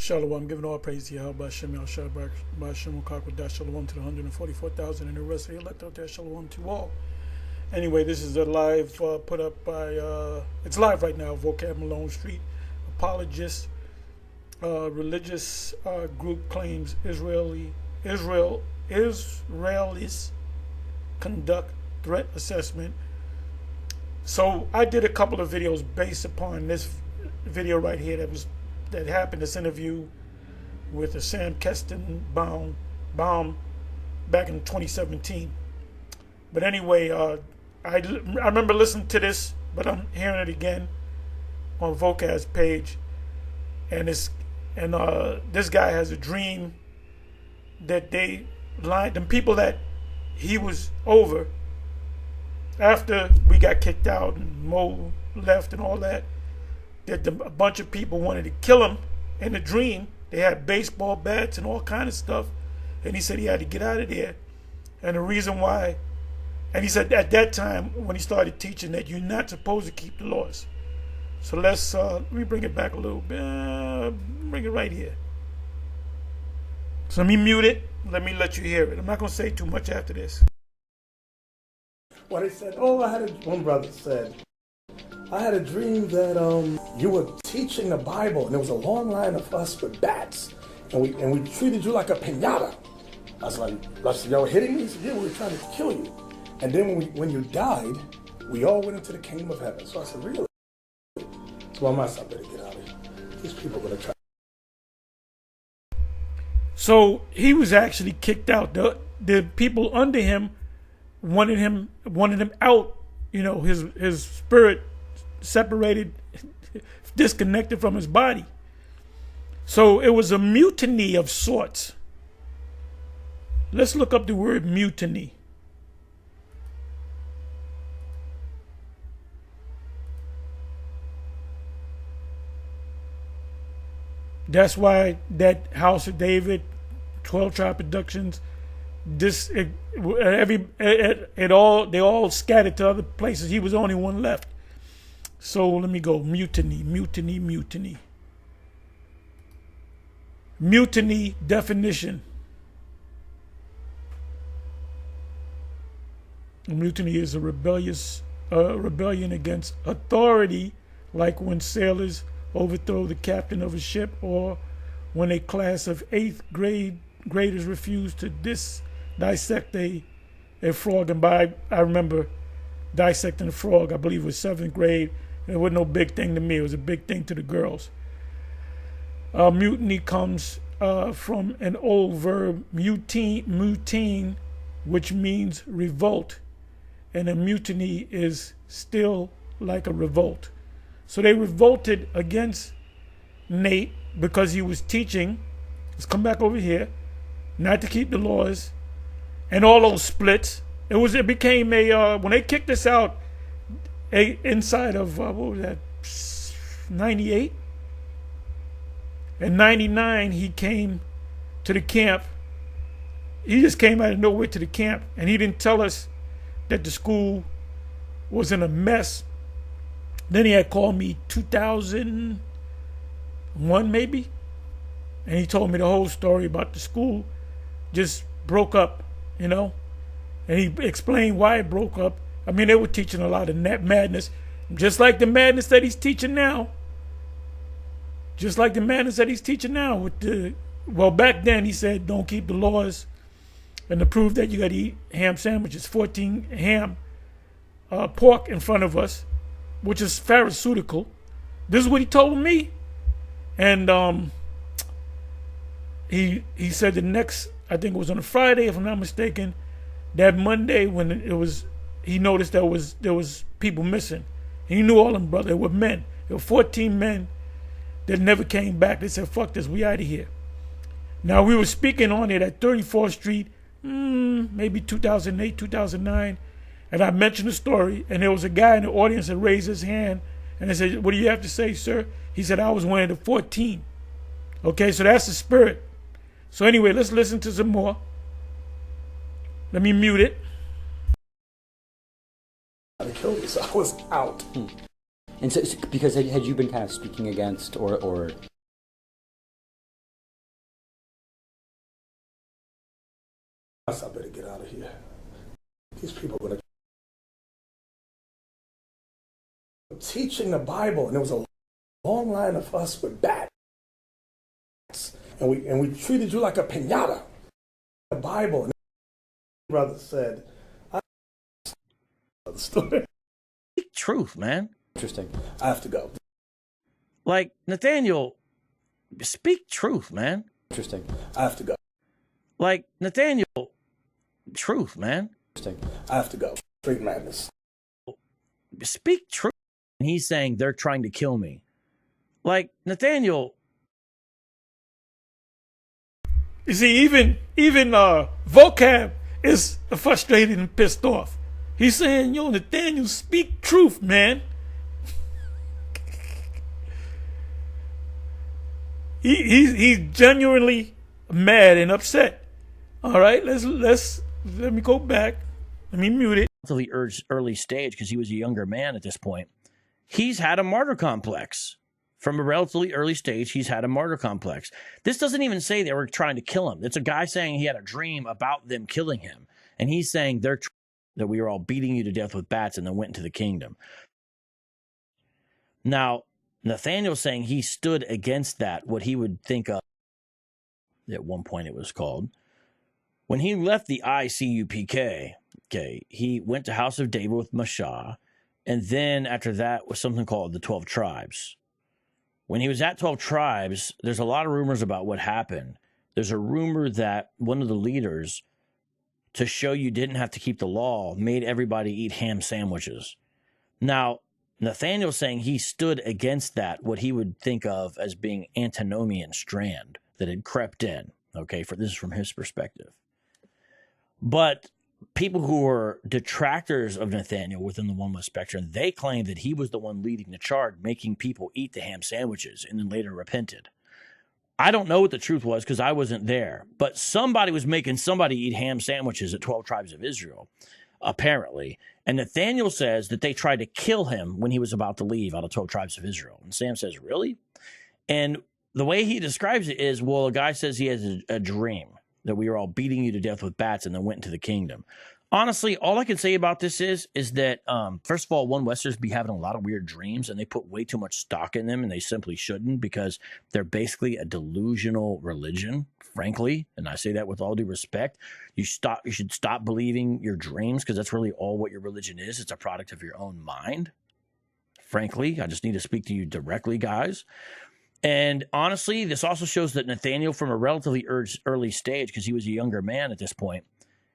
Shalom, giving all praise to Yahweh, Hashem, El Shaddai, Hashem, Kakwadash, Shalom to the 144,000 and the rest of the elect out there, Shalom to all. Anyway, this is a live put up by, it's live right now, Vocab Malone Street. Apologist, religious group claims Israelis conduct threat assessment. So I did a couple of videos based upon this video right here that happened, this interview with the Sam Kestenbaum back in 2017. But anyway, I remember listening to this, but I'm hearing it again on Vocab's page, and this guy has a dream that they lied, the people that he was over after we got kicked out and Mo left and all that, that a bunch of people wanted to kill him in the dream. They had baseball bats and all kind of stuff, and he said he had to get out of there. And the reason why, and he said at that time when he started teaching that you're not supposed to keep the laws. So let me bring it back a little bit. Bring it right here. So let me mute it. Let me let you hear it. I'm not going to say too much after this. Well, they said, one brother said, I had a dream that you were teaching the Bible, and there was a long line of us with bats, and we treated you like a piñata. I was like, y'all hitting me? He said, yeah, we were trying to kill you. And then when you died, we all went into the kingdom of heaven. So I said, really? So I myself better get out of here. These people are going to try. So he was actually kicked out. The people under him wanted him out. You know, his spirit separated, disconnected from his body. So it was a mutiny of sorts. Let's look up the word mutiny. That's why that House of David, 12 Tribe Productions, they all scattered to other places. He was the only one left. So let me go. Mutiny. Mutiny definition. Mutiny is a rebellion against authority, like when sailors overthrow the captain of a ship, or when a class of 8th graders refuse to dissect a frog. And I remember dissecting a frog, I believe it was 7th grade. It wasn't no big thing to me. It was a big thing to the girls. Mutiny comes from an old verb, mutine, which means revolt. And a mutiny is still like a revolt. So they revolted against Nate because he was teaching. Let's come back over here. Not to keep the laws. And all those splits. It became a, when they kicked us out inside of, what was that, 98? In 99, he came to the camp. He just came out of nowhere to the camp. And he didn't tell us that the school was in a mess. Then he had called me 2001 maybe, and he told me the whole story about the school just broke up, you know, and he explained why it broke up. I mean, they were teaching a lot of madness, just like the madness that he's teaching now. Well, back then he said don't keep the laws, and to prove that you got to eat ham sandwiches, 14 ham, pork in front of us, which is pharmaceutical. This is what he told me. And he said the next, I think it was on a Friday, if I'm not mistaken, that Monday when he noticed there was people missing. He knew all them, brother. They were men. There were 14 men that never came back. They said, fuck this, we out of here. Now, we were speaking on it at 34th Street, maybe 2008, 2009. And I mentioned the story, and there was a guy in the audience that raised his hand, and I said, what do you have to say, sir? He said, I was one of the 14. Okay, so that's the spirit. So anyway, let's listen to some more. Let me mute it. To kill me, so I was out. And so because had you been kind of speaking against or I better get out of here. These people are going to teaching the Bible, and there was a long line of us with bats, and we treated you like a piñata. The Bible, and the brother said, the story. Truth, man. Interesting. I have to go. Like, Nathaniel, speak truth, man. Interesting. I have to go. Like, Nathaniel, truth, man. Interesting. I have to go. Straight madness. Speak truth. And he's saying they're trying to kill me. Like, Nathaniel. You see, even vocab is frustrated and pissed off. He's saying, yo, Nathaniel, speak truth, man. He's genuinely mad and upset. All right, let me go back. Let me mute it. Until the early stage, because he was a younger man at this point, he's had a martyr complex. From a relatively early stage, he's had a martyr complex. This doesn't even say they were trying to kill him. It's a guy saying he had a dream about them killing him. And he's saying that we were all beating you to death with bats and then went into the kingdom. Now, Nathaniel's saying he stood against that, what he would think of, at one point it was called. When he left the ICUPK, he went to House of David with Mashah, and then after that was something called the 12 Tribes. When he was at 12 Tribes, there's a lot of rumors about what happened. There's a rumor that one of the leaders, to show you didn't have to keep the law, made everybody eat ham sandwiches. Now, Nathaniel's saying he stood against that, what he would think of as being antinomian strand that had crept in. Okay, this is from his perspective. But people who were detractors of Nathaniel within the One West spectrum, they claimed that he was the one leading the charge, making people eat the ham sandwiches, and then later repented. I don't know what the truth was because I wasn't there, but somebody was making somebody eat ham sandwiches at 12 Tribes of Israel, apparently. And Nathaniel says that they tried to kill him when he was about to leave out of 12 Tribes of Israel. And Sam says, really? And the way he describes it is, well, a guy says he has a dream that we were all beating you to death with bats and then went into the kingdom. Honestly, all I can say about this is that, first of all, One Westers be having a lot of weird dreams, and they put way too much stock in them, and they simply shouldn't, because they're basically a delusional religion, frankly, and I say that with all due respect. You should stop believing your dreams, because that's really all what your religion is. It's a product of your own mind. Frankly, I just need to speak to you directly, guys. And honestly, this also shows that Nathaniel, from a relatively early stage, because he was a younger man at this point,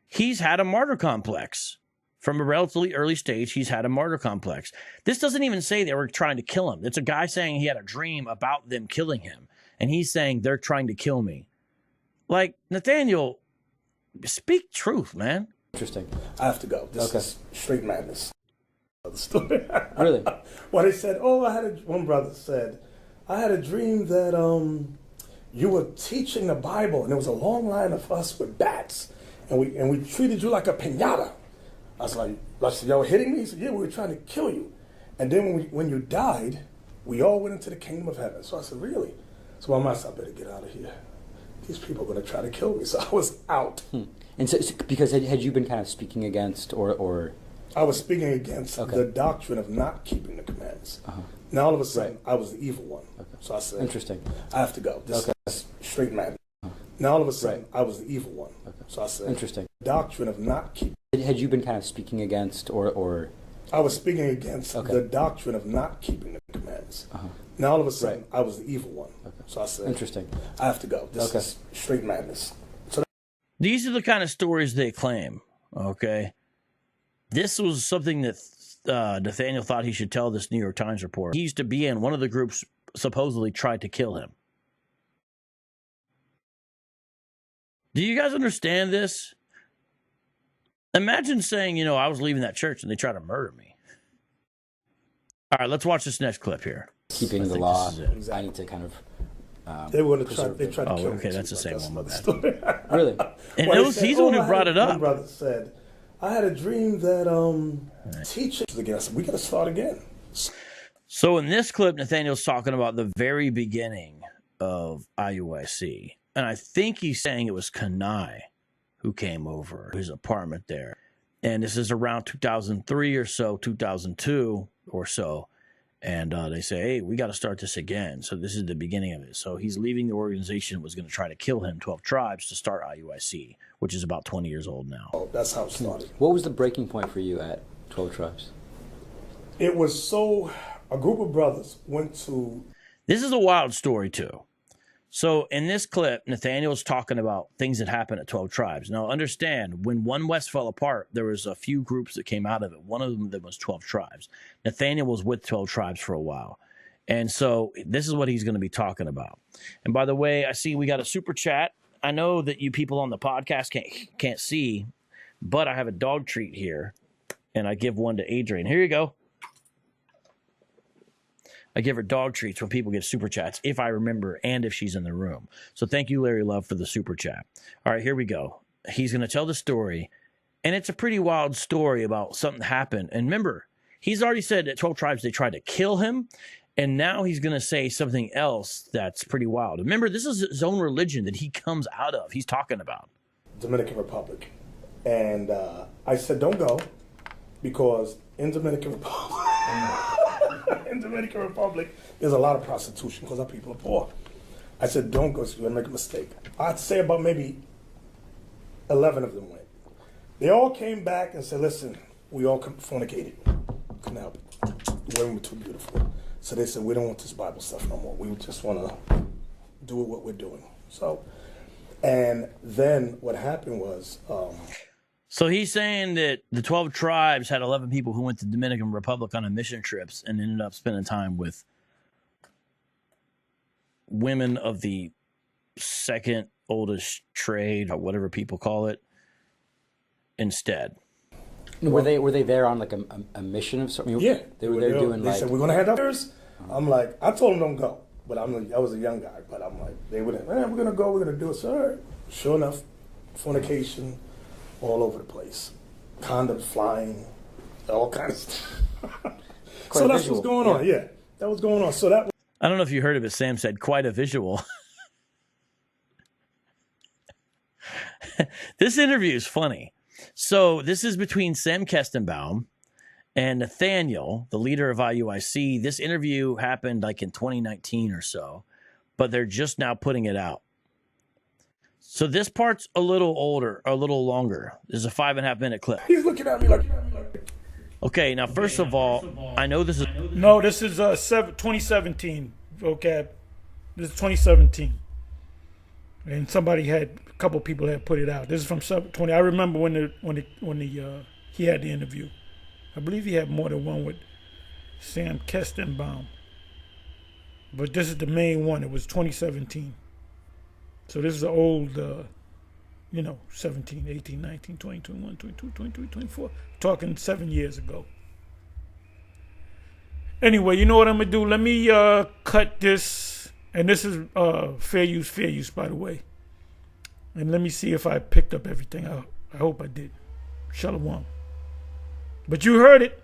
he's had a martyr complex. From a relatively early stage, he's had a martyr complex. This doesn't even say they were trying to kill him. It's a guy saying he had a dream about them killing him. And he's saying they're trying to kill me. Like, Nathaniel, speak truth, man. Interesting. I have to go. This is straight madness. The story. Really? Well, they said, one brother said, I had a dream that you were teaching the Bible, and there was a long line of us with bats. And we treated you like a piñata. I said, y'all hitting me? He said, yeah, we were trying to kill you. And then when you died, we all went into the kingdom of heaven. So I said, really? So I better get out of here. These people are going to try to kill me. So I was out. And so because had you been kind of speaking against or? I was speaking against the doctrine of not keeping the commandments. Now all of a sudden, I was the evil one. So I said, interesting. I have to go. This is straight madness. Now all of a sudden, I was the evil one. So I said, interesting. Doctrine of not keeping. Had you been kind of speaking against or? I was speaking against the doctrine of not keeping the commandments. Now all of a sudden, I was the evil one. So I said, interesting. I have to go. This is straight madness. So these are the kind of stories they claim, okay? This was something that Nathaniel thought he should tell this New York Times reporter. He used to be in one of the groups supposedly tried to kill him. Do you guys understand this? Imagine saying, I was leaving that church and they tried to murder me. All right, let's watch this next clip here. Keeping the law. I need to kind of. They were going to try. They tried to kill me. Okay, that's the same one. Really? And he's the one who brought it up. One brother said, I had a dream that teachers again. I said, we got to start again. So in this clip, Nathaniel's talking about the very beginning of IUIC. And I think he's saying it was Kanai who came over his apartment there. And this is around 2003 or so, 2002 or so. And they say, hey, we got to start this again. So this is the beginning of it. So he's leaving the organization that was going to try to kill him, 12 Tribes, to start IUIC, which is about 20 years old now. Oh, that's how it started. What was the breaking point for you at 12 Tribes? It was a group of brothers went to... This is a wild story, too. So in this clip, Nathaniel's talking about things that happened at 12 Tribes. Now, understand, when One West fell apart, there was a few groups that came out of it. One of them that was 12 Tribes. Nathaniel was with 12 Tribes for a while. And so this is what he's going to be talking about. And by the way, I see we got a super chat. I know that you people on the podcast can't see, but I have a dog treat here, and I give one to Adrian. Here you go. I give her dog treats when people give super chats, if I remember, and if she's in the room. So thank you, Larry Love, for the super chat. All right, here we go. He's going to tell the story, and it's a pretty wild story about something happened. And remember, he's already said at 12 Tribes they tried to kill him, and now he's going to say something else that's pretty wild. Remember, this is his own religion that he comes out of. He's talking about Dominican Republic. And I said, don't go, because in Dominican Republic... in Dominican Republic, there's a lot of prostitution because our people are poor. I said, don't go, so you're going to make a mistake. I'd say about maybe 11 of them went. They all came back and said, listen, we all fornicated. Couldn't help it. The women were too beautiful. So they said, we don't want this Bible stuff no more. We just want to do what we're doing. So, and then what happened was... So he's saying that the 12 Tribes had 11 people who went to Dominican Republic on a mission trips and ended up spending time with women of the second oldest trade, or whatever people call it, instead. Were they there on like a mission of something? Yeah. They were there doing they like... said, we're going to head up there. I'm like, I told them don't go. But I was a young guy. But I'm like, they would have, we're going to go, we're going to do it. So, all right. Sure enough, fornication all over the place. Condoms flying, all kinds of stuff. So that's what's going on. Yeah, that was going on. So that. I don't know if you heard of it. Sam said, quite a visual. This interview is funny. So this is between Sam Kestenbaum and Nathaniel, the leader of IUIC. This interview happened like in 2019 or so, but they're just now putting it out. So this part's a little older, a little longer. This is a 5.5 minute clip. He's looking at me like... Okay, now first of all, I know this is... No, this is 2017. Okay, this is 2017. And a couple people had put it out. This is from 20. I remember when he had the interview. I believe he had more than one with Sam Kestenbaum. But this is the main one. It was 2017. So this is an old, 17, 18, 19, 20, 21, 22, 23, 24. Talking 7 years ago. Anyway, you know what I'm going to do? Let me cut this. And this is fair use, by the way. And let me see if I picked up everything. I hope I did. Shalom. But you heard it.